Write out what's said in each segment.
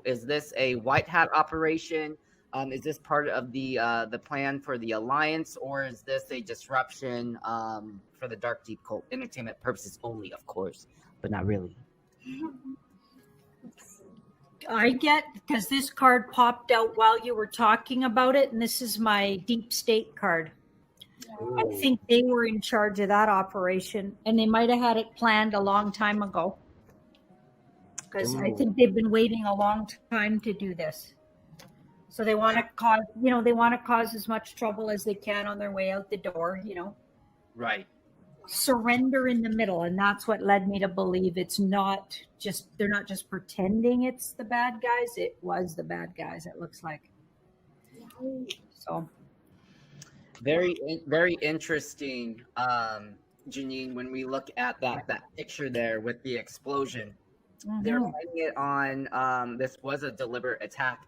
Is this a white hat operation? Is this part of the plan for the alliance, or is this a disruption for the Dark Deep Cult entertainment purposes only, of course, but not really? I get, because this card popped out while you were talking about it, and this is my deep state card. I think they were in charge of that operation, and they might have had it planned a long time ago. Because I think they've been waiting a long time to do this. So they want to cause as much trouble as they can on their way out the door, Right. Surrender in the middle. And that's what led me to believe they're not just pretending it's the bad guys. It was the bad guys, it looks like. So. Very, very interesting, Janine, when we look at that picture there with the explosion. Mm-hmm. They're putting it on, this was a deliberate attack,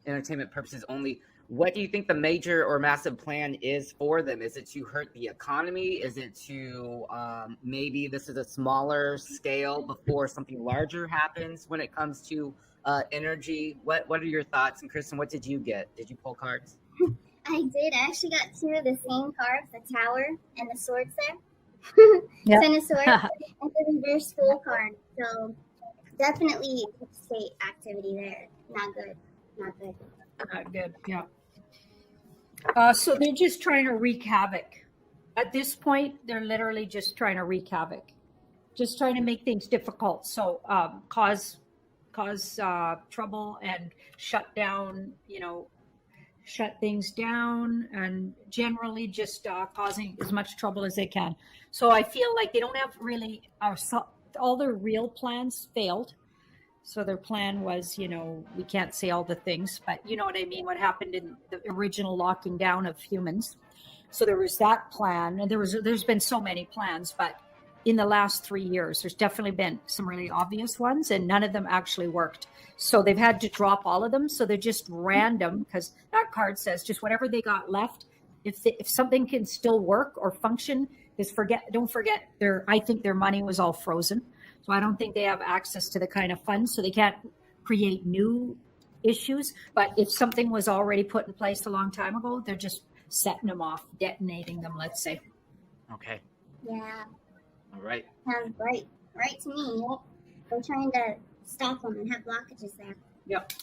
entertainment purposes only. What do you think the major or massive plan is for them? Is it to hurt the economy? Is it to maybe this is a smaller scale before something larger happens when it comes to energy? What are your thoughts? And Kristen, what did you get? Did you pull cards? I did. I actually got two of the same cards, the tower and the swords there. Yep. And a sword and the reverse full card. So definitely state activity there. Not good. Not good, yeah. So they're just trying to wreak havoc. At this point, they're literally just trying to wreak havoc. Just trying to make things difficult. So cause trouble and shut things down, and generally just causing as much trouble as they can. So I feel like they don't have really all their real plans failed. So their plan was, we can't say all the things, but you know what I mean, what happened in the original locking down of humans. So there was that plan, and there's been so many plans, but in the last 3 years, there's definitely been some really obvious ones, and none of them actually worked. So they've had to drop all of them. So they're just random, because that card says just whatever they got left. If something can still work or function, don't forget I think their money was all frozen. So I don't think they have access to the kind of funds, so they can't create new issues. But if something was already put in place a long time ago, they're just setting them off, detonating them, let's say. Okay. Yeah. All right. Sounds right to me. Yep. They're trying to stop them and have blockages there. Yep.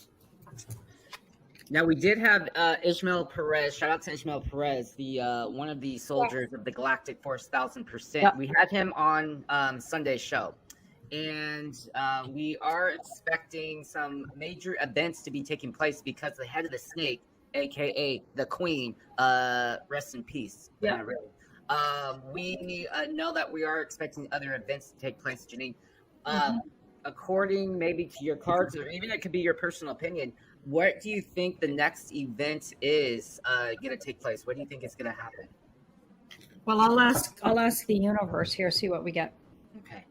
Now we did have Ismael Perez. Shout out to Ismael Perez, the one of the soldiers of the Galactic Force 1000%. Yep. We had him on Sunday's show, and we are expecting some major events to be taking place because the head of the snake, aka the Queen, rest in peace. Yeah. Really. We know that we are expecting other events to take place, Janine. According maybe to your cards, or even it could be your personal opinion, what do you think the next event is going to take place? What do you think is going to happen? Well, I'll ask the universe here, see what we get. Okay.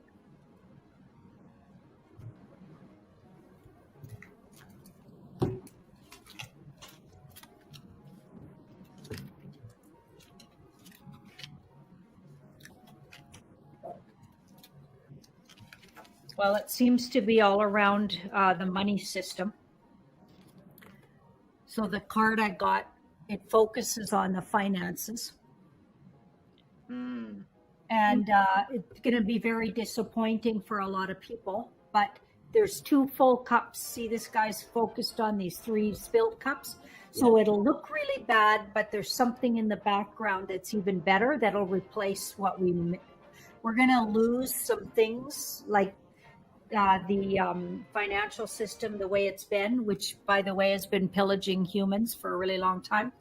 Well, it seems to be all around the money system. So the card I got, it focuses on the finances. And it's going to be very disappointing for a lot of people. But there's 2 full cups. See, this guy's focused on these 3 spilled cups. So it'll look really bad, but there's something in the background that's even better that'll replace what we're going to lose some things like the financial system, the way it's been, which, by the way, has been pillaging humans for a really long time.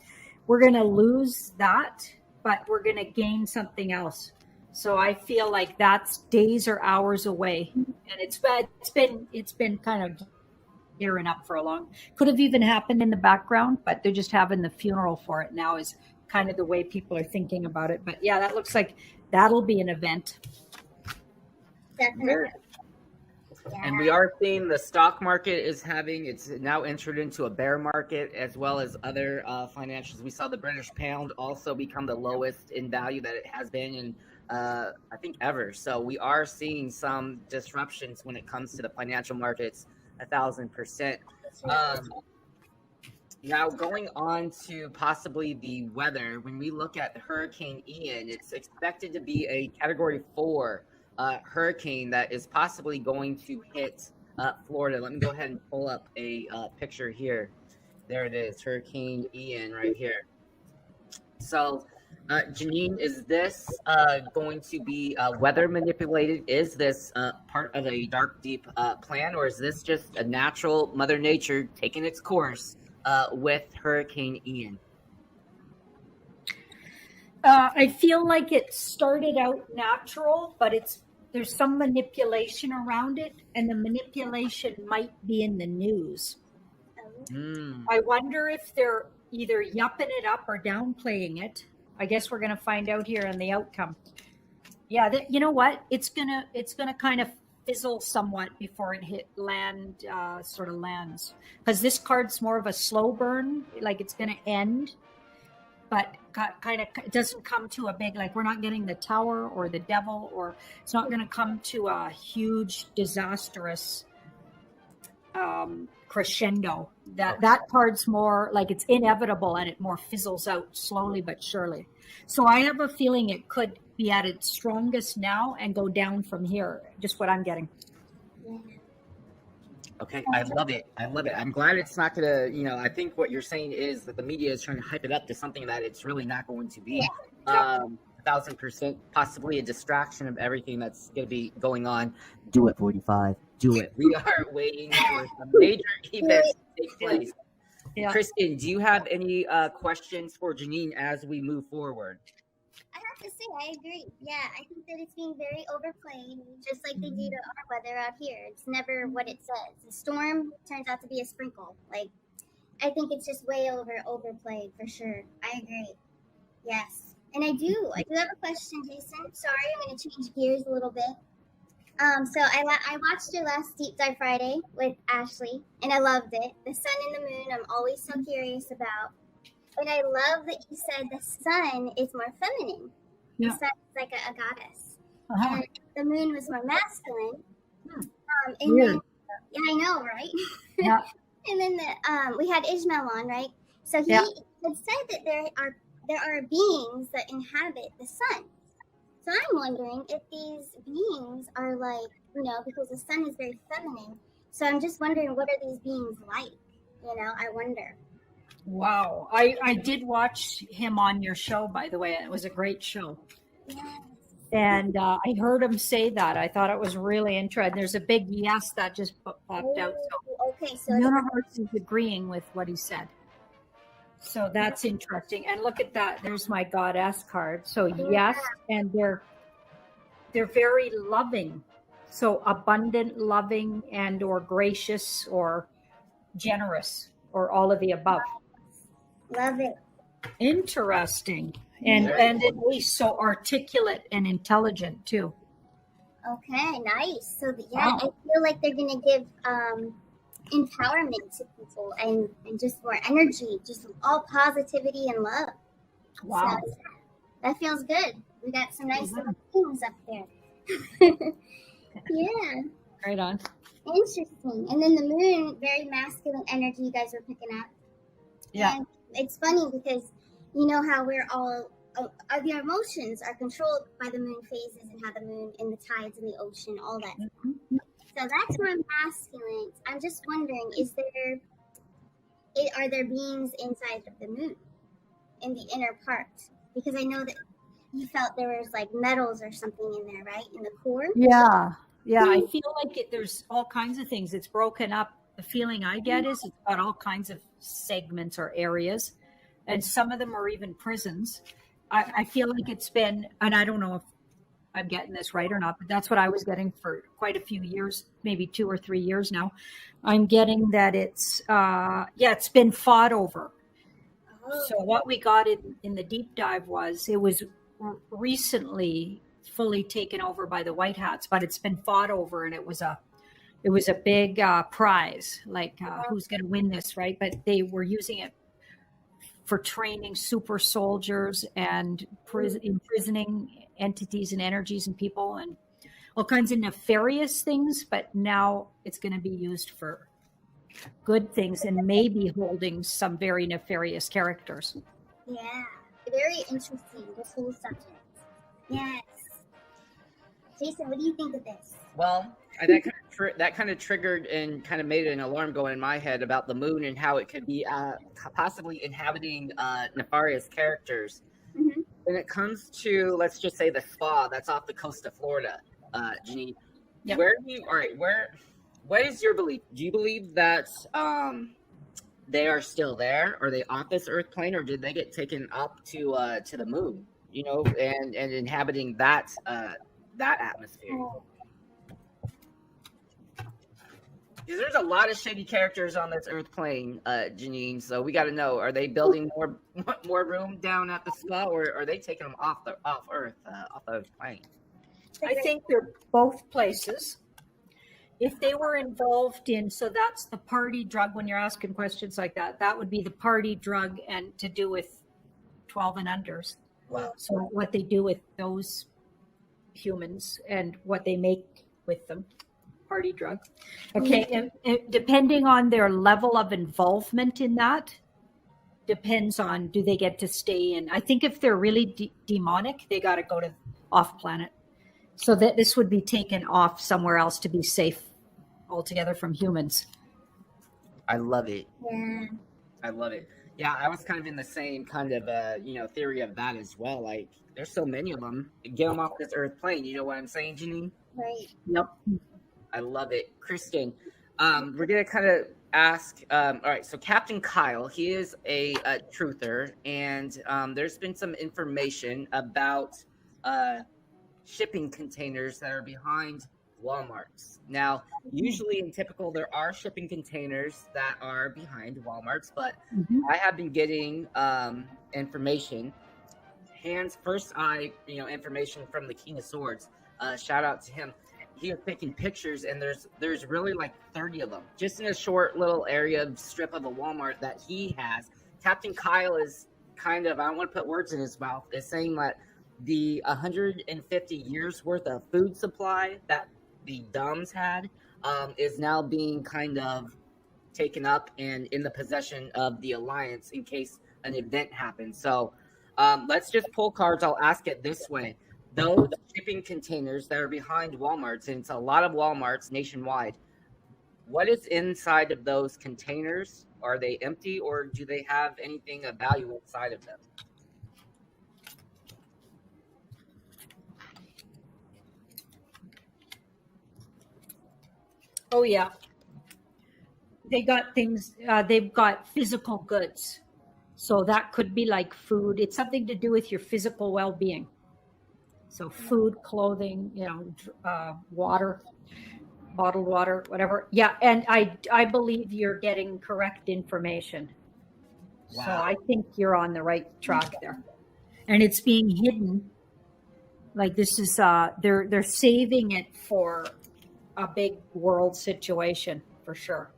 We're going to lose that, but we're going to gain something else. So I feel like that's days or hours away, and it's been kind of gearing up for a long. Could have even happened in the background, but they're just having the funeral for it now. Is kind of the way people are thinking about it. But yeah, that looks like that'll be an event. Definitely. And we are seeing the stock market it's now entered into a bear market, as well as other financials. We saw the British pound also become the lowest in value that it has been in, I think, ever. So we are seeing some disruptions when it comes to the financial markets, 1,000%. Now, going on to possibly the weather, when we look at Hurricane Ian, it's expected to be a Category 4 hurricane that is possibly going to hit Florida. Let me go ahead and pull up a picture here. There it is, Hurricane Ian right here. So, Janine, is this going to be weather manipulated? Is this part of a dark, deep plan, or is this just a natural Mother Nature taking its course with Hurricane Ian? I feel like it started out natural, but there's some manipulation around it, and the manipulation might be in the news. I wonder if they're either yupping it up or downplaying it. I guess we're going to find out here in the outcome. Yeah, you know what? It's gonna kind of fizzle somewhat before it sort of lands, because this card's more of a slow burn, like it's going to end, but kind of it doesn't come to a big, like we're not getting the Tower or the Devil, or it's not going to come to a huge disastrous crescendo. That card's more like it's inevitable, and it more fizzles out slowly but surely. So I have a feeling it could be at its strongest now and go down from here. Just what I'm getting. Okay, I love it. I'm glad it's not gonna, I think what you're saying is that the media is trying to hype it up to something that it's really not going to be. 1,000%, possibly a distraction of everything that's gonna be going on. Do it, 45. Do it. We are waiting for some major events to take place. Yeah. Kristen, do you have any questions for Janine as we move forward? I have to say, I agree. Yeah, I think that it's being very overplayed, just like they do to our weather out here. It's never what it says. The storm turns out to be a sprinkle. Like, I think it's just way overplayed for sure. I agree. Yes. And I do have a question, Jason. Sorry, I'm going to change gears a little bit. So I watched your last Deep Dive Friday with Ashley, and I loved it. The sun and the moon, I'm always so curious about. And I love that you said the sun is more feminine. Yeah. The sun is like a goddess. And the moon was more masculine. And then, yeah, I know, right? Yeah. And then we had Ismael on, right? So he had said that there are beings that inhabit the sun. So I'm wondering if these beings are like, because the sun is very feminine. So I'm just wondering, what are these beings like? I wonder. Wow. I did watch him on your show, by the way. It was a great show. Yes. And I heard him say that. I thought it was really interesting. There's a big yes that just popped out. So okay. So the universe is agreeing with what he said. So that's interesting. And look at that. There's my goddess card. So yes, and they're very loving. So abundant, loving, and or gracious or generous or all of the above. Love it. Interesting. And at least so articulate and intelligent too. Okay, nice. So I feel like they're gonna give empowerment to people and just more energy, just all positivity and love. Wow. So that feels good. We got some nice little things up there. Yeah. Right on. Interesting. And then the moon, very masculine energy you guys were picking up. Yeah. And it's funny because you know how we're all, your emotions are controlled by the moon phases and how the moon and the tides in the ocean, all that. Mm-hmm. So that's more masculine. I'm just wondering, are there beings inside of the moon in the inner part? Because I know that you felt there was like metals or something in there, right? In the core? Yeah. Yeah. I feel like there's all kinds of things. It's broken up. The feeling I get is it's got all kinds of segments or areas. And some of them are even prisons. I feel like it's been, and I don't know if I'm getting this right or not, but that's what I was getting for quite a few years, maybe 2 or 3 years now. I'm getting that it's been fought over. So what we got in the deep dive it was recently fully taken over by the White Hats, but it's been fought over, and it was a big prize, like who's going to win this, right? But they were using it for training super soldiers and imprisoning entities and energies and people and all kinds of nefarious things. But now it's going to be used for good things and maybe holding some very nefarious characters. Yeah, very interesting, this whole subject. Yes. Jason, what do you think of this? Well, that kind of triggered and kind of made an alarm go in my head about the moon and how it could be possibly inhabiting nefarious characters. Mm-hmm. When it comes to, let's just say, the spa that's off the coast of Florida, Janine, Yep. what is your belief? Do you believe that they are still there? Are they off this Earth plane, or did they get taken up to the moon? You know, and inhabiting that atmosphere. Because there's a lot of shady characters on this Earth plane, Janine. So we got to know: are they building more room down at the spa, or are they taking them off Earth, off the plane? I think they're both places. If they were involved in, so that's the party drug. When you're asking questions like that, that would be the party drug, and to do with 12 and unders. Wow. So what they do with those humans and what they make with them, party drug. Okay, and depending on their level of involvement in that, depends on, do they get to stay in? I think if they're really demonic, they got to go to off planet. So that this would be taken off somewhere else to be safe altogether from humans. I love it. Yeah. I love it. Yeah, I was kind of in the same kind of theory of that as well. Like, there's so many of them. Get them off this Earth plane. You know what I'm saying, Janine? Right. Yep. I love it, Kristen. We're gonna kind of ask. All right, so Captain Kyle, he is a truther, and there's been some information about shipping containers that are behind Walmarts. Now, usually in typical, there are shipping containers that are behind Walmarts, but I have been getting information, first eye, information from the King of Swords. Shout out to him. He was taking pictures, and there's really like 30 of them just in a short little strip of a Walmart that he has. Captain Kyle is kind of, I don't want to put words in his mouth, is saying that the 150 years worth of food supply that the Dumbs had is now being kind of taken up and in the possession of the Alliance in case an event happens. So let's just pull cards. I'll ask it this way. Those shipping containers that are behind Walmarts, and it's a lot of Walmarts nationwide, what is inside of those containers? Are they empty, or do they have anything of value inside of them? Oh yeah. They got things, they've got physical goods. So that could be like food. It's something to do with your physical well-being. So food, clothing, water, bottled water, whatever. Yeah, and I believe you're getting correct information. Wow. So I think you're on the right track there. And it's being hidden. Like this is they're saving it for a big world situation for sure.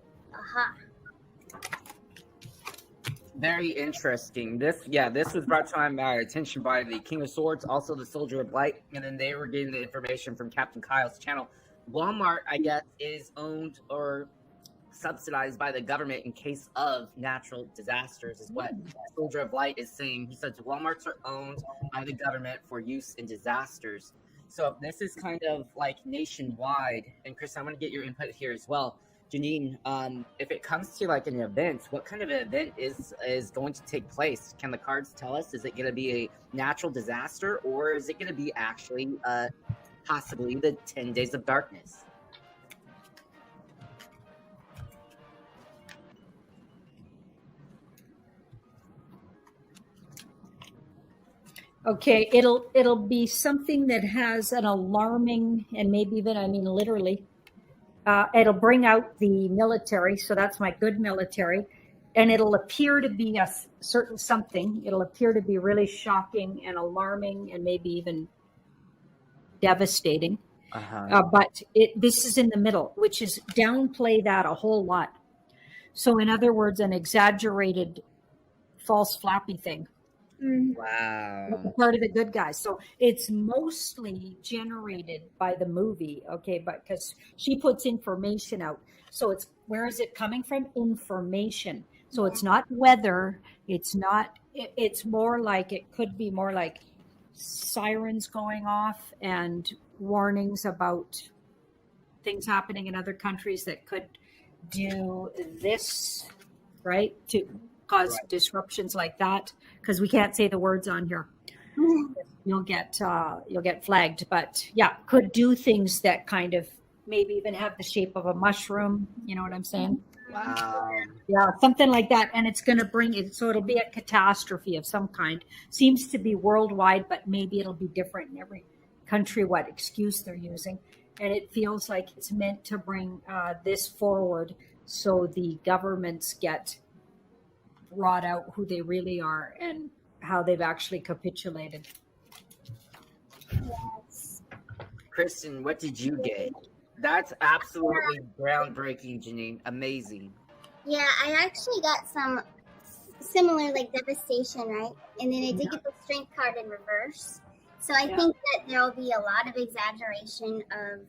Very interesting. This was brought to my attention by the King of Swords, also the Soldier of Light, and then they were getting the information from Captain Kyle's channel. Walmart, I guess, is owned or subsidized by the government in case of natural disasters, is what Soldier of Light is saying. He says Walmarts are owned by the government for use in disasters. So this is kind of like nationwide. And Chris, I want to get your input here as well. Janine, if it comes to like an event, what kind of an event is going to take place? Can the cards tell us? Is it going to be a natural disaster, or is it going to be actually possibly the 10 Days of Darkness? Okay, it'll be something that has an alarming, and maybe even, literally, it'll bring out the military. So that's my good military. And it'll appear to be a certain something. It'll appear to be really shocking and alarming and maybe even devastating. But this is in the middle, which is downplay that a whole lot. So in other words, an exaggerated false flappy thing. Wow. Part of the good guys. So it's mostly generated by the movie, okay? But because she puts information out, so it's where is it coming from? Information. So Yeah. it's not weather. It's not. It's more like it could be more like sirens going off and warnings about things happening in other countries that could do this, right? To cause disruptions like that, because we can't say the words on here. You'll get flagged, but yeah, could do things that kind of maybe even have the shape of a mushroom. You know what I'm saying? Wow. Yeah, something like that, and it's going to bring it. So it'll be a catastrophe of some kind. Seems to be worldwide, but maybe it'll be different in every country. What excuse they're using, and it feels like it's meant to bring this forward, so the governments get brought out who they really are and how they've actually capitulated. Yes. Kristen, what did you get? That's absolutely groundbreaking, Janine. Amazing. Yeah, I actually got some similar like devastation, right? And then I did get the strength card in reverse. So I think that there'll be a lot of exaggeration of,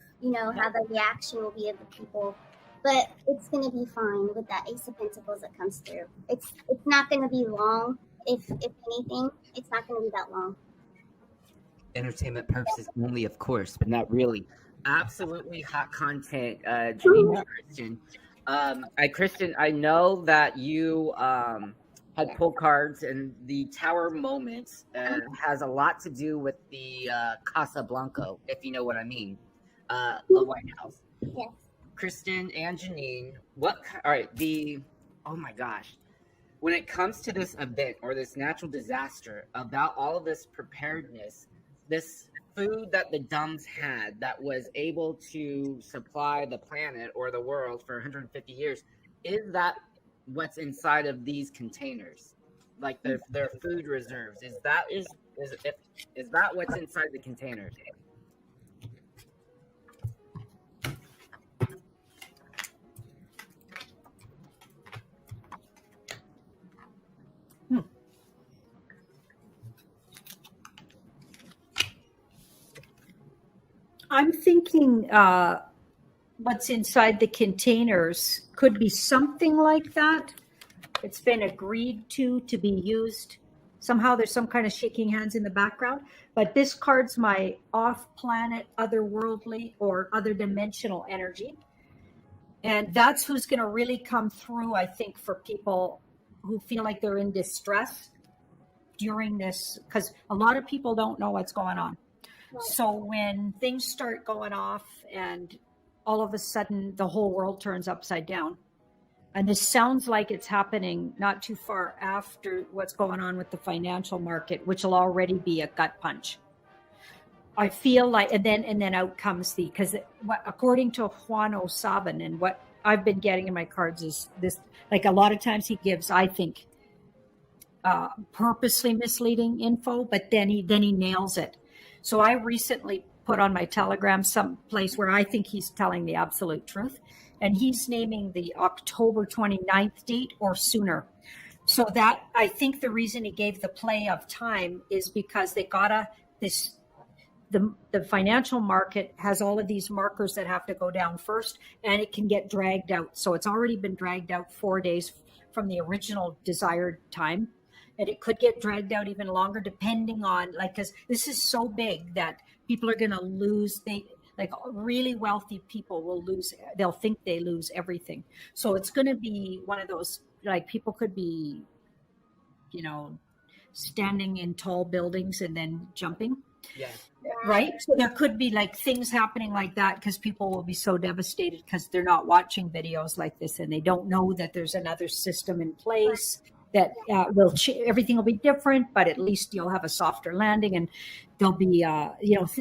how the reaction will be of the people. But it's gonna be fine with that Ace of Pentacles that comes through. It's not gonna be long. If anything, it's not gonna be that long. Entertainment purposes only, of course, but not really. Absolutely hot content, Janine Kristen. Kristen, I know that you had pulled cards, and the Tower moment has a lot to do with the Casa Blanco, if you know what I mean, the White House. Yes. Kristen and Janine, oh my gosh. When it comes to this event or this natural disaster, about all of this preparedness, this food that the Dumbs had that was able to supply the planet or the world for 150 years, is that what's inside of these containers? Like their food reserves? Is that what's inside the containers? I'm thinking what's inside the containers could be something like that. It's been agreed to be used. Somehow there's some kind of shaking hands in the background. But this card's my off-planet, otherworldly, or other dimensional energy. And that's who's going to really come through, I think, for people who feel like they're in distress during this, because a lot of people don't know what's going on. So when things start going off and all of a sudden the whole world turns upside down, and this sounds like it's happening not too far after what's going on with the financial market, which will already be a gut punch. I feel like, and then out comes because according to Juan O'Saban, and what I've been getting in my cards is this, like a lot of times he gives, I think, purposely misleading info, but then he nails it. So I recently put on my Telegram some place where I think he's telling the absolute truth. And he's naming the October 29th date or sooner. So that, I think the reason he gave the play of time is because they the financial market has all of these markers that have to go down first, and it can get dragged out. So it's already been dragged out 4 days from the original desired time. And it could get dragged out even longer depending on, because this is so big that people are going to lose. Really wealthy people will lose. They'll think they lose everything. So it's going to be one of those, people could be, standing in tall buildings and then jumping. Yeah. Right. So there could be things happening like that because people will be so devastated because they're not watching videos like this and they don't know that there's another system in place. That everything will be different, but at least you'll have a softer landing, and there'll be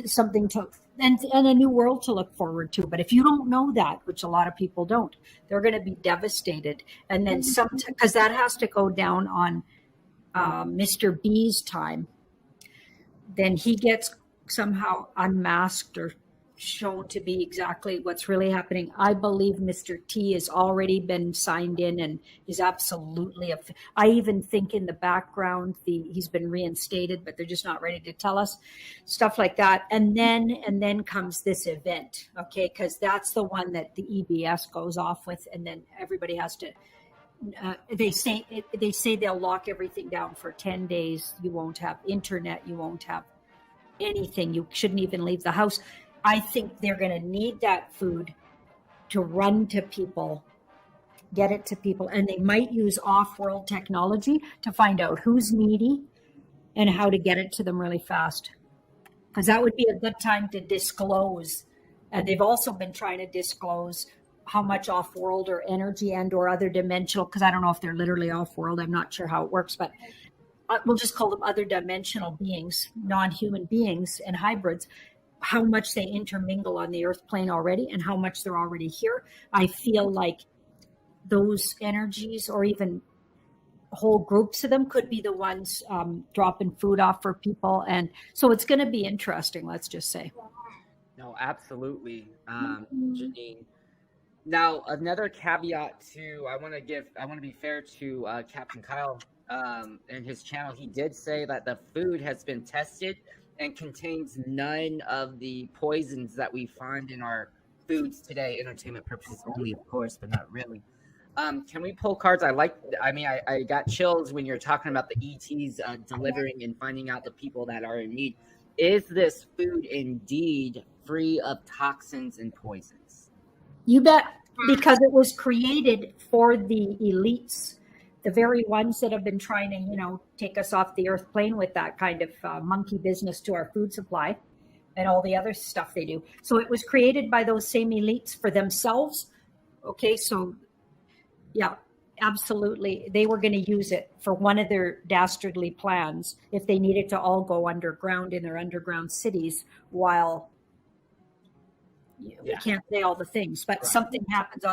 something to and a new world to look forward to. But if you don't know that, which a lot of people don't, they're going to be devastated. And then because that has to go down on Mr. B's time, then he gets somehow unmasked or shown to be exactly what's really happening. I believe Mr. T has already been signed in and is absolutely. I even think in the background he's been reinstated, but they're just not ready to tell us stuff like that. And then comes this event, okay? Because that's the one that the EBS goes off with, and then everybody has to. They say they'll lock everything down for 10 days. You won't have internet. You won't have anything. You shouldn't even leave the house. I think they're going to need that food to run to people, get it to people, and they might use off-world technology to find out who's needy and how to get it to them really fast. Because that would be a good time to disclose. And they've also been trying to disclose how much off-world or energy and or other dimensional, because I don't know if they're literally off-world. I'm not sure how it works, but we'll just call them other dimensional beings, non-human beings and hybrids, how much they intermingle on the earth plane already and how much they're already here. I feel like those energies or even whole groups of them could be the ones dropping food off for people. And so it's going to be interesting, let's just say. No, absolutely, Janine. Now, another caveat too, I want to be fair to Captain Kyle and his channel. He did say that the food has been tested and contains none of the poisons that we find in our foods today. Entertainment purposes only, of course, but not really. Can we pull cards? I got chills when you're talking about the ETs delivering and finding out the people that are in need. Is this food indeed free of toxins and poisons? You bet, because it was created for the elites, the very ones that have been trying to, take us off the earth plane with that kind of monkey business to our food supply and all the other stuff they do. So it was created by those same elites for themselves. Okay, so yeah, absolutely. They were going to use it for one of their dastardly plans if they needed to all go underground in their underground cities while we can't say all the things, but something happens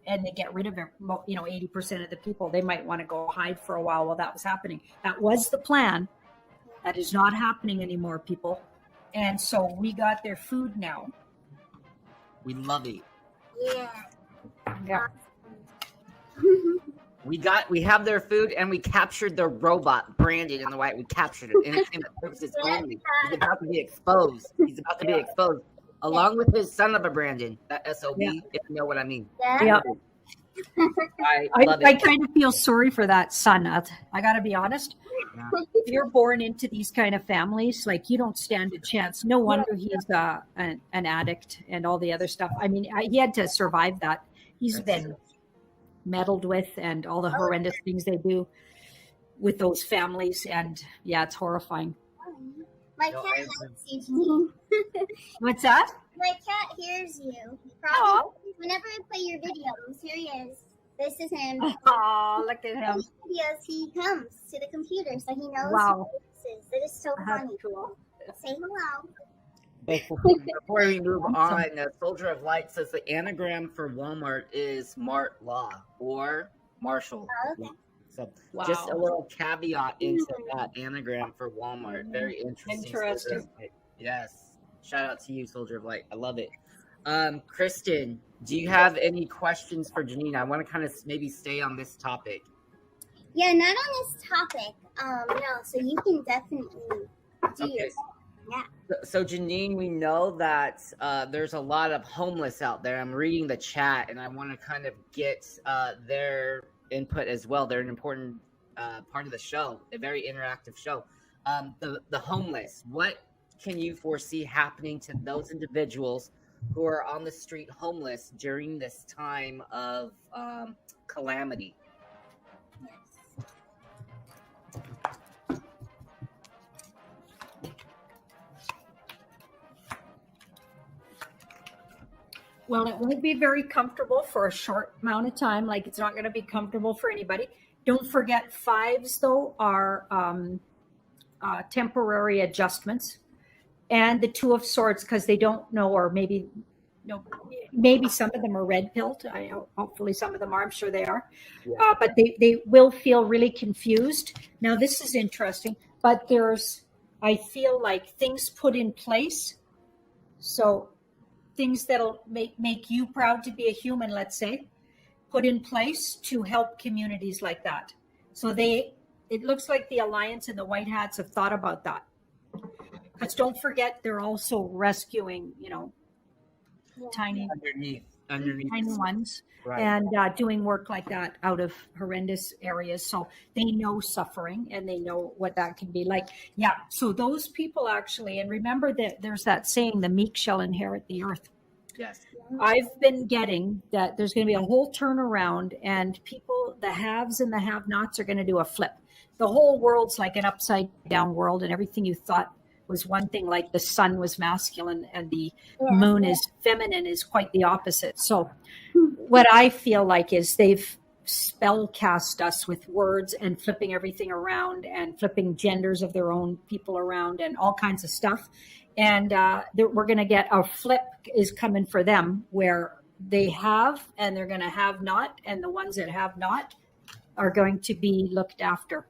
and they get rid of it, 80% of the people. They might want to go hide for a while that was happening. That was the plan. That is not happening anymore, people. And so we got their food now. We love it. Yeah. We have their food, and we captured the robot branded in the white. We captured it, and it's in the purposes only. He's about to be exposed. Along with his son of a Brandon, that SOB, if you know what I mean. Yeah. I kind of feel sorry for that son. I got to be honest. Yeah. If you're born into these kind of families, like, you don't stand a chance. No wonder he's an addict and all the other stuff. I mean, he had to survive that. He's been meddled with and all the horrendous things they do with those families. And yeah, it's horrifying. My cat likes you, Janine. What's that? My cat hears you. Probably, whenever I play your videos, here he is. This is him. Oh, look at him. Videos, he comes to the computer, so he knows. Wow. Who this is. It is so funny. Cool. Say hello. Before we move on, Soldier of Light says the anagram for Walmart is Mart Law or Marshall Law. So just a little caveat into that anagram for Walmart. Very interesting. Yes. Shout out to you, Soldier of Light. I love it. Kristen, do you have any questions for Janine? I want to kind of maybe stay on this topic. Yeah, not on this topic. No, so you can definitely do it. Yeah. So Janine, we know that there's a lot of homeless out there. I'm reading the chat, and I want to kind of get their input as well. They're an important part of the show, a very interactive show. The homeless, what can you foresee happening to those individuals who are on the street homeless during this time of calamity? Well, it won't be very comfortable for a short amount of time. Like, it's not going to be comfortable for anybody. Don't forget, fives, though, are temporary adjustments. And the Two of Swords, because they don't know, or maybe some of them are red-pilled. Hopefully some of them are. I'm sure they are. Yeah. But they will feel really confused. Now, this is interesting. But I feel like things put in place. So things that'll make you proud to be a human, let's say, put in place to help communities like that. So it looks like the Alliance and the White Hats have thought about that. Because don't forget, they're also rescuing, tiny ones, Right. and doing work like that out of horrendous areas. So they know suffering and they know what that can be like. Yeah. So those people actually, and remember that there's that saying, the meek shall inherit the earth. Yes. I've been getting that there's going to be a whole turnaround, and people, the haves and the have-nots, are going to do a flip. The whole world's like an upside down world, and everything you thought was one thing, like the sun was masculine and the moon is feminine, is quite the opposite. So what I feel like is they've spell cast us with words and flipping everything around and flipping genders of their own people around and all kinds of stuff. And we're going to get a flip is coming for them, where they have and they're going to have not, and the ones that have not are going to be looked after.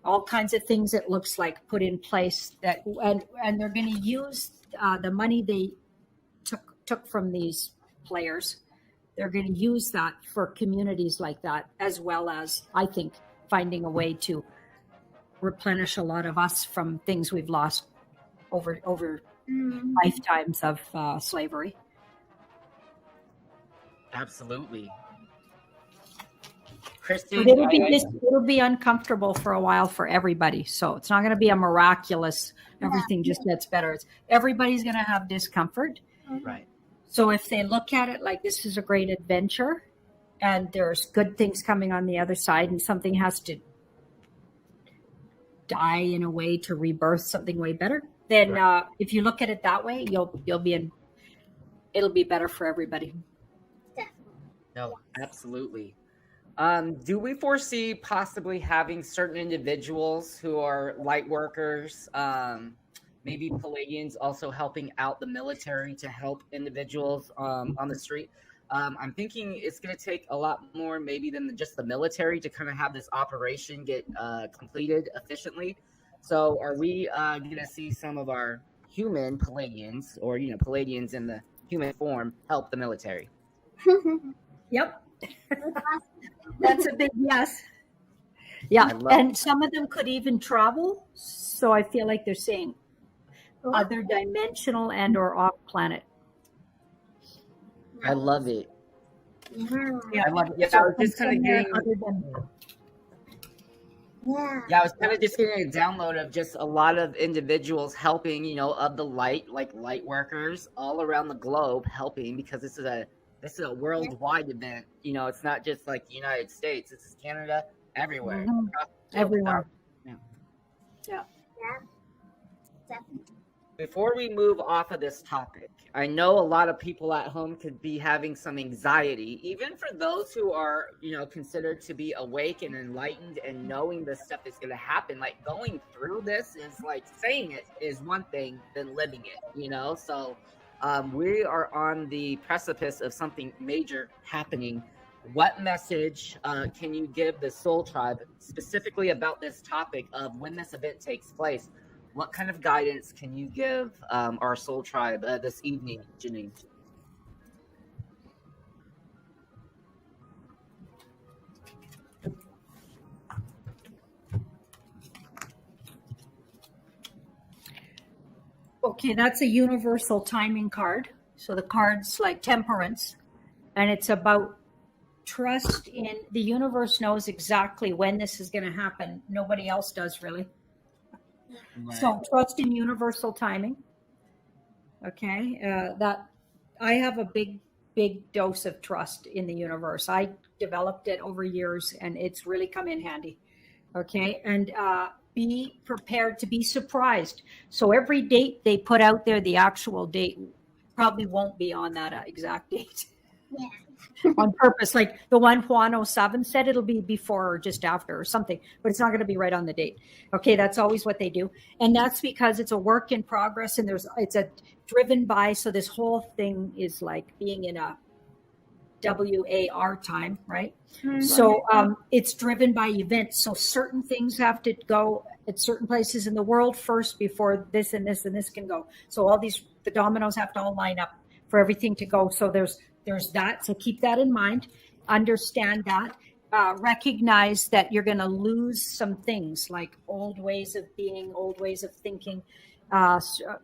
All kinds of things, it looks like, put in place that, and they're going to use the money they took from these players. They're going to use that for communities like that, as well as, I think, finding a way to replenish a lot of us from things we've lost over lifetimes of slavery. Absolutely. Kristen, But it'll be uncomfortable for a while for everybody. So it's not going to be a miraculous, everything just gets better. Everybody's going to have discomfort. Right. So if they look at it like this is a great adventure and there's good things coming on the other side, and something has to die in a way to rebirth something way better, then if you look at it that way, it'll be better for everybody. No, absolutely. Do we foresee possibly having certain individuals who are light workers, maybe Palladians, also helping out the military to help individuals on the street? I'm thinking it's going to take a lot more maybe than just the military to kind of have this operation get completed efficiently. So are we going to see some of our human Palladians, or Palladians in the human form, help the military? Yep. That's a big yes. Yeah, and some of them could even travel. So I feel like they're saying other dimensional and or off planet. I love it. Yeah, I love it. Yeah, I was just kind of getting. Yeah, I was kind of just getting a download of just a lot of individuals helping, of the light, like light workers all around the globe helping, because this is a worldwide event. It's not just like the United States. This is Canada, everywhere. Mm-hmm. Everywhere. Yeah. Definitely. Before we move off of this topic, I know a lot of people at home could be having some anxiety, even for those who are, considered to be awake and enlightened and knowing this stuff is going to happen. Like, going through this is like, saying it is one thing than living it, So we are on the precipice of something major happening. What message can you give the Soul Tribe specifically about this topic of when this event takes place? What kind of guidance can you give our Soul Tribe this evening, Janine? Okay, that's a universal timing card. So the card's like Temperance, and it's about trust in the universe. Knows exactly when this is going to happen. Nobody else does, really. Right. So trust in universal timing. Okay, that I have a big dose of trust in the universe. I developed it over years, and it's really come in handy. Okay, and be prepared to be surprised. So every date they put out there, the actual date probably won't be on that exact date. Yeah. On purpose. Like the one Juan 07 said, it'll be before or just after or something, but it's not going to be right on the date. Okay, that's always what they do. And that's because it's a work in progress, and it's a driven by, so this whole thing is like being in a WAR time, right? Mm-hmm. So it's driven by events. So certain things have to go at certain places in the world first before this and this and this can go. So all the dominoes have to all line up for everything to go. So there's that. So keep that in mind. Understand that. Recognize that you're going to lose some things like old ways of being, old ways of thinking,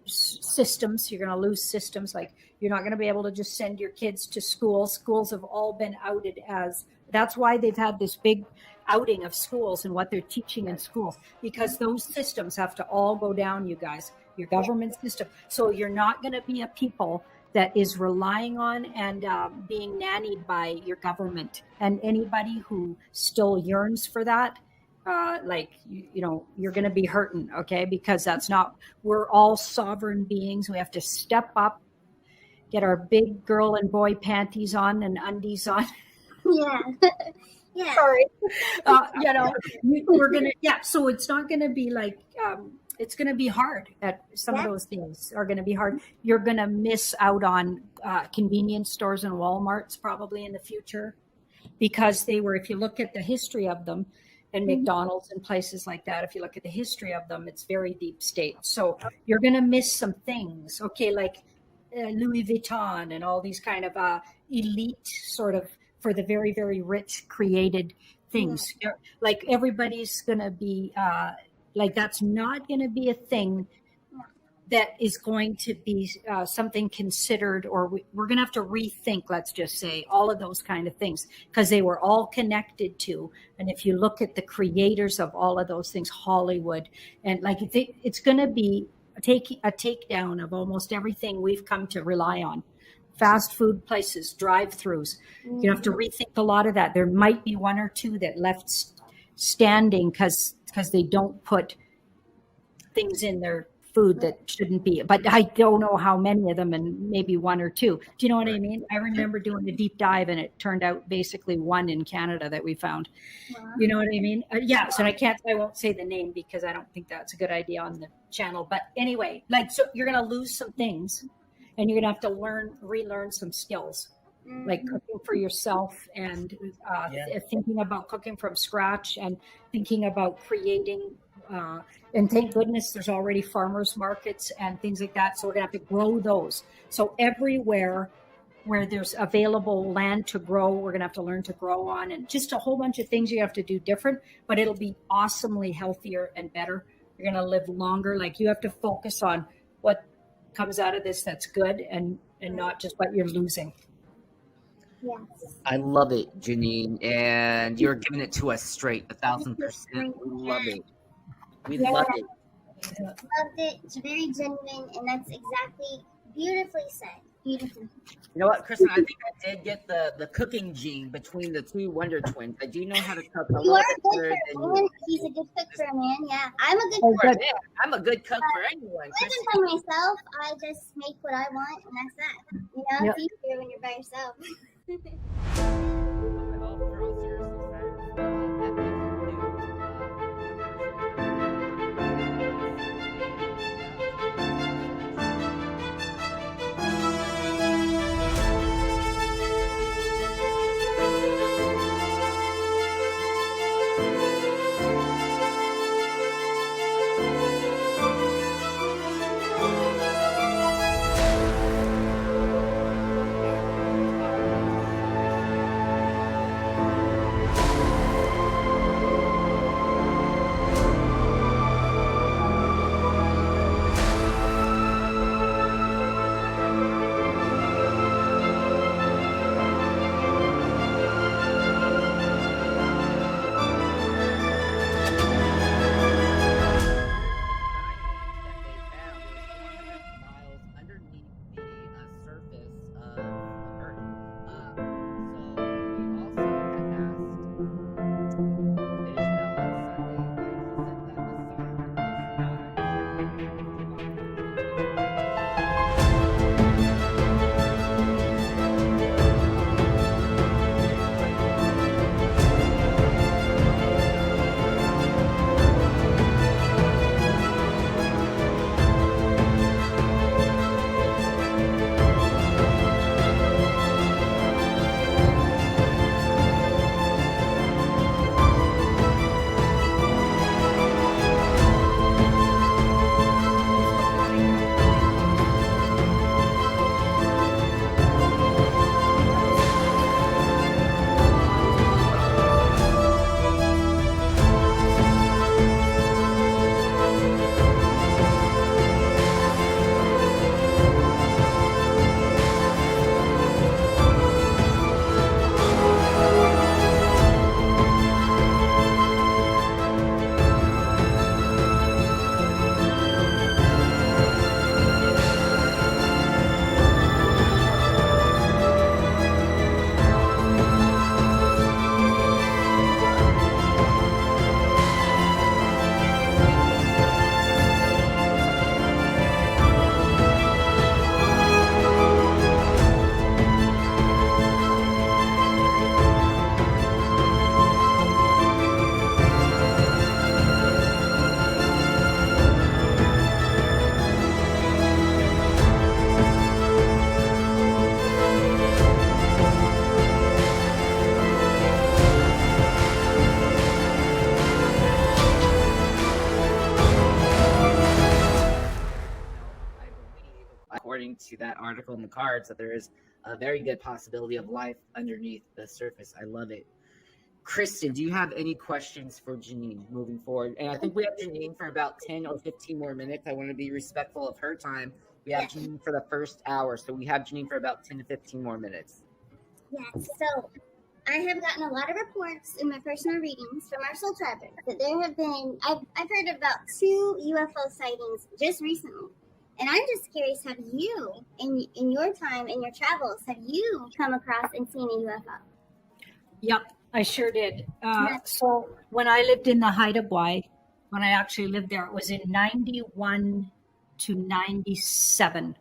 systems. You're going to lose systems. Like you're not going to be able to just send your kids to school. Schools have all been outed as, that's why they've had this big outing of schools and what they're teaching in schools, because those systems have to all go down, you guys, your government system. So you're not going to be a people that is relying on and being nannied by your government. And anybody who still yearns for that, you're going to be hurting, okay? Because that's not, we're all sovereign beings. We have to step up, get our big girl and boy panties on and undies on. Yeah. Yeah. Sorry. We're going to, so it's not going to be like, it's going to be hard. At some of those things are going to be hard. You're going to miss out on convenience stores and Walmarts probably in the future, because they were, if you look at the history of them, and McDonald's and places like that, if you look at the history of them, it's very deep state. So you're going to miss some things, okay, like Louis Vuitton and all these kind of elite sort of, for the very, very rich created things. Like everybody's going to be like, that's not going to be a thing that is going to be something considered, or we're going to have to rethink, let's just say, all of those kind of things, because they were all connected to. And if you look at the creators of all of those things, Hollywood, and like it's going to be a takedown of almost everything we've come to rely on. Fast food places, drive-throughs. You have to rethink a lot of that. There might be one or two that left standing because they don't put things in their food that shouldn't be. But I don't know how many of them, and maybe one or two. Do you know what I mean? I remember doing a deep dive, and it turned out basically one in Canada that we found. Wow. You know what I mean? So I won't say the name because I don't think that's a good idea on the channel. But anyway, so you're going to lose some things, and you're going to have to relearn some skills, like cooking for yourself, and thinking about cooking from scratch, and thinking about creating. And thank goodness there's already farmers markets and things like that. So we're going to have to grow those. So everywhere where there's available land to grow, we're going to have to learn to grow on, and just a whole bunch of things you have to do different, but it'll be awesomely healthier and better. You're going to live longer. Like you have to focus on what comes out of this that's good, and not just what you're losing. Yes. I love it, Janine, and you're giving it to us straight, 1,000%. We love it. We love it. Loved it. It's very genuine, and that's exactly beautifully said. Beautiful. You know what, Kristen? I think I did get the cooking gene between the two Wonder Twins. I do know how to cook a You little are bit good better for than a man. you. He's a good cook for a man. Yeah, I'm a good For cook. a man. I'm a good cook for anyone. I can for myself. I just make what I want, and that's that. You know, it's easier when you're by yourself. Well, for all seriousness, that makes that article in the cards that there is a very good possibility of life underneath the surface. I love it. Kristen, do you have any questions for Janine moving forward? And I think we have Janine for about 10 or 15 more minutes. I want to be respectful of her time. We have Janine for the first hour, so we have Janine for about 10 to 15 more minutes. Yes, so I have gotten a lot of reports in my personal readings from our soul travelers that there have been, I've heard about 2 UFO sightings just recently. And I'm just curious, have you, in your time, in your travels, have you come across and seen a UFO? Yep, I sure did. So when I lived in the Haida Gwaii, when I actually lived there, it was in 91 to 97.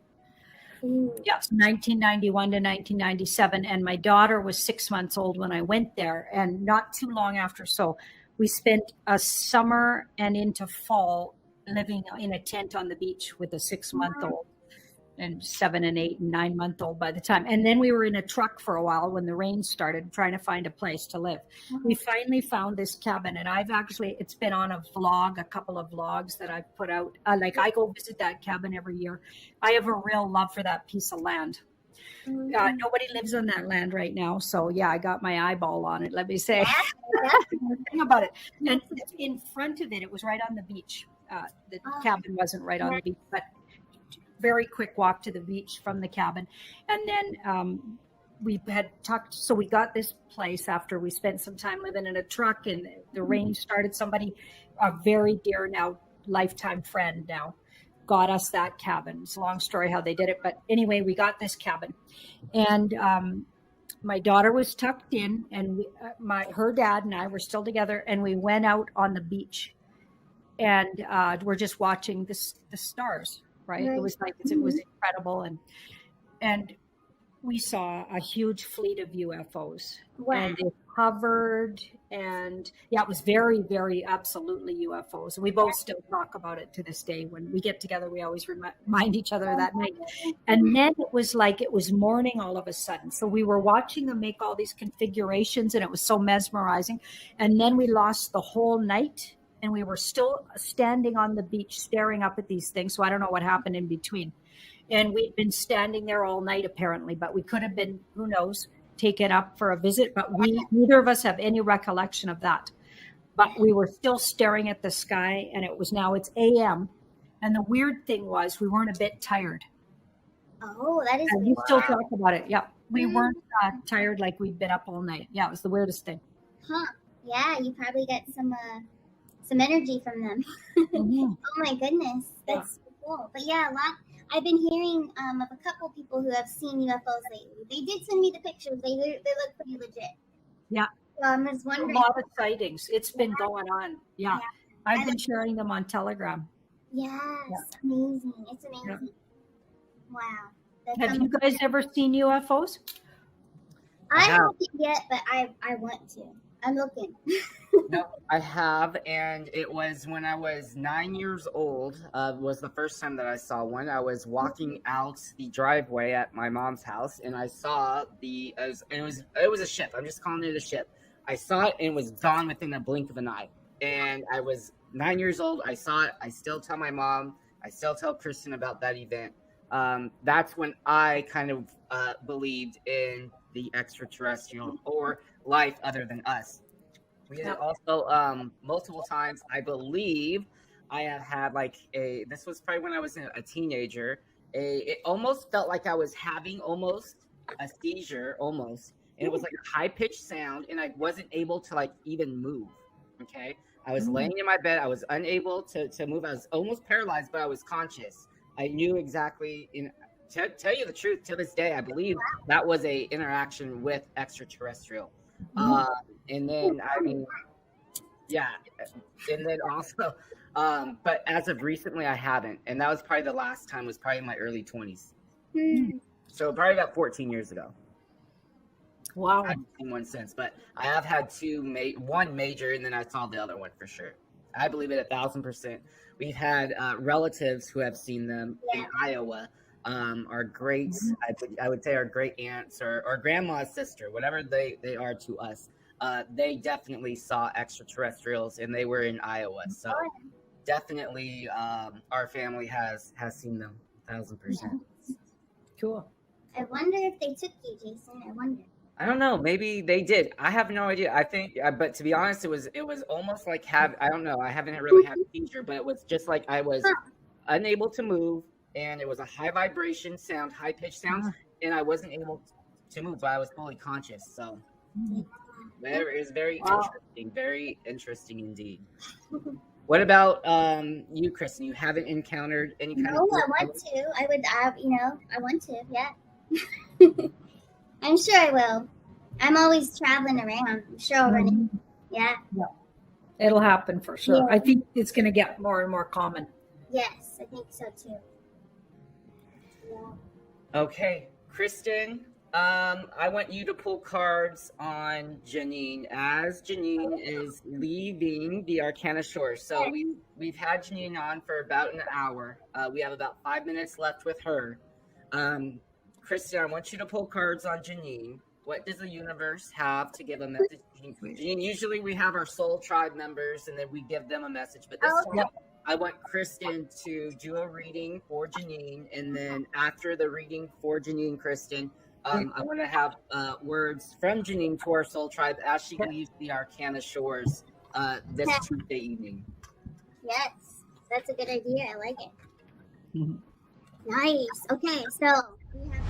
Yes, 1991 to 1997. And my daughter was 6 months old when I went there, and not too long after. So we spent a summer and into fall living in a tent on the beach with a 6-month-old and 7 and 8 and 9-month-old by the time. And then we were in a truck for a while when the rain started, trying to find a place to live. We finally found this cabin, and it's been on a vlog, a couple of vlogs that I've put out. I go visit that cabin every year. I have a real love for that piece of land. Nobody lives on that land right now. So yeah, I got my eyeball on it, let me say. Think about it. And in front of it, it was right on the beach. The cabin wasn't right on the beach, but very quick walk to the beach from the cabin. And then we had talked, so we got this place after we spent some time living in a truck, and the rain started. Somebody, a very dear now lifetime friend now, got us that cabin. It's a long story how they did it, but anyway, we got this cabin, and my daughter was tucked in, and her dad and I were still together, and we went out on the beach, and we're just watching the stars. Right. It was it was incredible. And we saw a huge fleet of UFOs. Wow. And it hovered, and it was very, very absolutely UFOs. We both still talk about it to this day. When we get together, we always remind each other of that night. And then it was morning all of a sudden. So we were watching them make all these configurations, and it was so mesmerizing. And then we lost the whole night. And we were still standing on the beach staring up at these things. So I don't know what happened in between. And we'd been standing there all night, apparently. But we could have been, who knows, taken up for a visit. But neither of us have any recollection of that. But we were still staring at the sky. And it's a.m. And the weird thing was we weren't a bit tired. Oh, that is weird. We still talk about it. Yeah. We weren't tired like we'd been up all night. Yeah, it was the weirdest thing. Huh. Yeah, you probably got some energy from them. Oh my goodness, that's so cool. But yeah, I've been hearing of a couple people who have seen UFOs lately. They did send me the pictures. They look pretty legit. Yeah. So I'm just wondering. A lot of sightings. It's been going on. Yeah. I've been sharing them on Telegram. Yes. Amazing. It's amazing. Yeah. Wow. Have you guys ever seen UFOs? I haven't yet, but I want to. I'm looking. No, I have, and it was when I was 9 years old. Was the first time that I saw one. I was walking out the driveway at my mom's house, and I saw it was a ship. I'm just calling it a ship. I saw it, and it was gone within a blink of an eye. And I was 9 years old. I saw it. I still tell my mom. I still tell Kristen about that event. That's when I kind of believed in the extraterrestrial or life other than us. We had also multiple times, I believe I have had this was probably when I was a teenager, it almost felt like I was having almost a seizure and it was like a high-pitched sound, and I wasn't able to even move. Okay, I was laying in my bed, I was unable to move. I was almost paralyzed, but I was conscious. I knew exactly. To tell you the truth, to this day, I believe that was a interaction with extraterrestrial. And then, and then also, but as of recently, I haven't. And that was probably the last time, was probably in my early 20s. So probably about 14 years ago. Wow. I haven't seen one since, but I have had one major, and then I saw the other one for sure. I believe it 1,000%. We've had relatives who have seen them in Iowa. Our great, I would say our great aunts or grandma's sister, whatever they are to us, they definitely saw extraterrestrials, and they were in Iowa. So definitely our family has seen them 1,000%. Cool. I wonder if they took you, Jason. I wonder. I don't know. Maybe they did. I have no idea. I think, but to be honest, it was almost like I don't know. I haven't really had a seizure, but it was just like I was unable to move, and it was a high vibration sound, high pitched sound, and I wasn't able to move, but I was fully conscious. So there is very interesting indeed. What about you, Kristen? You haven't encountered any kind of? No, I want to. I would. I want to. Yeah. I'm sure I will. I'm always traveling around. I'm sure I'll run into. Yeah. It'll happen for sure. Yeah. I think it's going to get more and more common. Yes, I think so too. Yeah. Okay, Kristen. I want you to pull cards on Janine as Janine is leaving the Arcana Shore. So we've had Janine on for about an hour. We have about 5 minutes left with her. Kristen, I want you to pull cards on Janine. What does the universe have to give a message to Janine? Usually we have our soul tribe members and then we give them a message. But this time I want Kristen to do a reading for Janine. And then after the reading for Janine, Kristen, I want to have words from Janine to our soul tribe as she leaves the Arcana Shores this Tuesday evening. Yes, that's a good idea. I like it. Nice. Okay, so we have.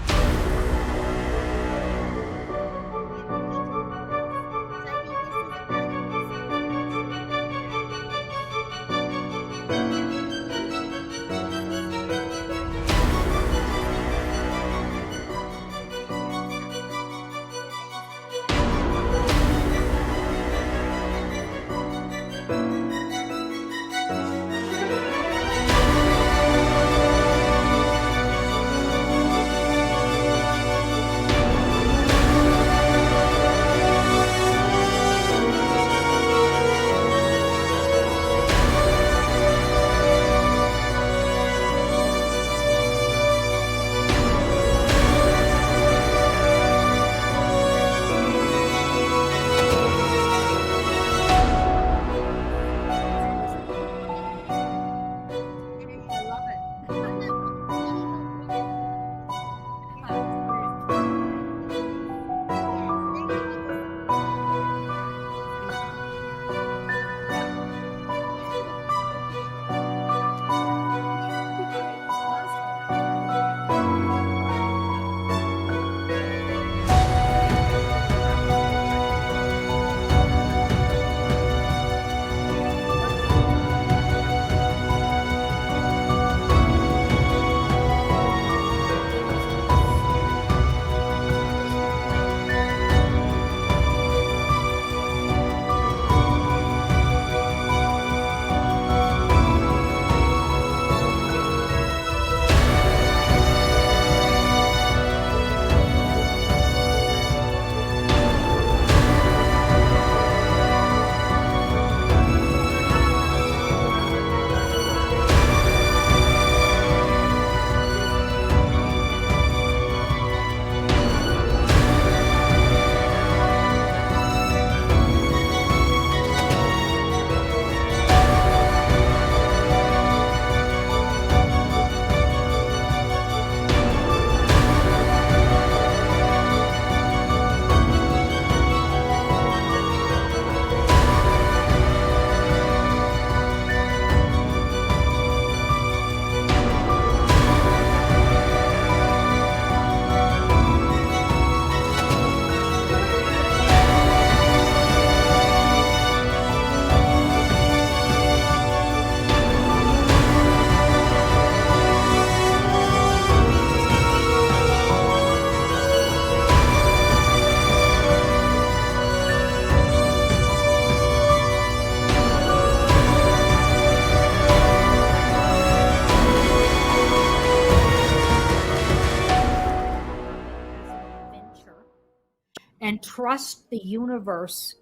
And trust the universe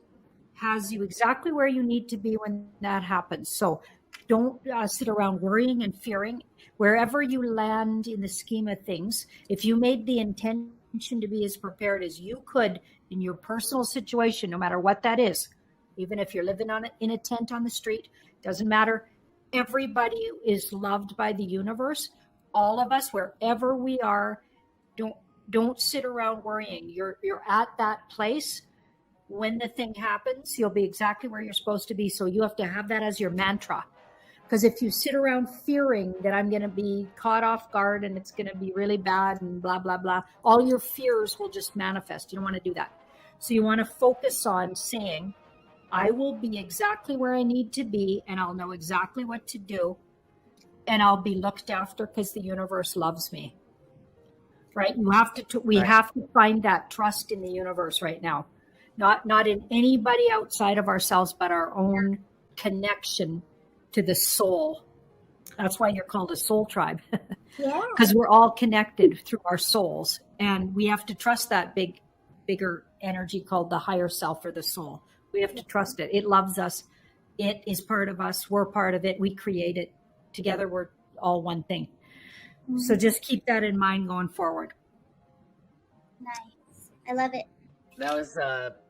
has you exactly where you need to be when that happens. So don't sit around worrying and fearing. Wherever you land in the scheme of things, if you made the intention to be as prepared as you could in your personal situation, no matter what that is, even if you're living in a tent on the street, doesn't matter. Everybody is loved by the universe. All of us, wherever we are, Don't sit around worrying. You're at that place. When the thing happens, you'll be exactly where you're supposed to be. So you have to have that as your mantra. Because if you sit around fearing that I'm going to be caught off guard and it's going to be really bad and blah, blah, blah, all your fears will just manifest. You don't want to do that. So you want to focus on saying, I will be exactly where I need to be, and I'll know exactly what to do, and I'll be looked after because the universe loves me. Right? We have to find that trust in the universe right now. Not in anybody outside of ourselves, but our own connection to the soul. That's why you're called a soul tribe. Yeah. Because we're all connected through our souls, and we have to trust that bigger energy called the higher self or the soul. We have to trust it. It loves us. It is part of us. We're part of it. We create it. Together, we're all one thing. So just keep that in mind going forward. Nice. I love it. That was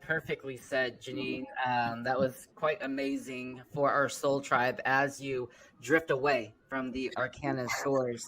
perfectly said, Janine. That was quite amazing for our soul tribe as you drift away from the Arcana source.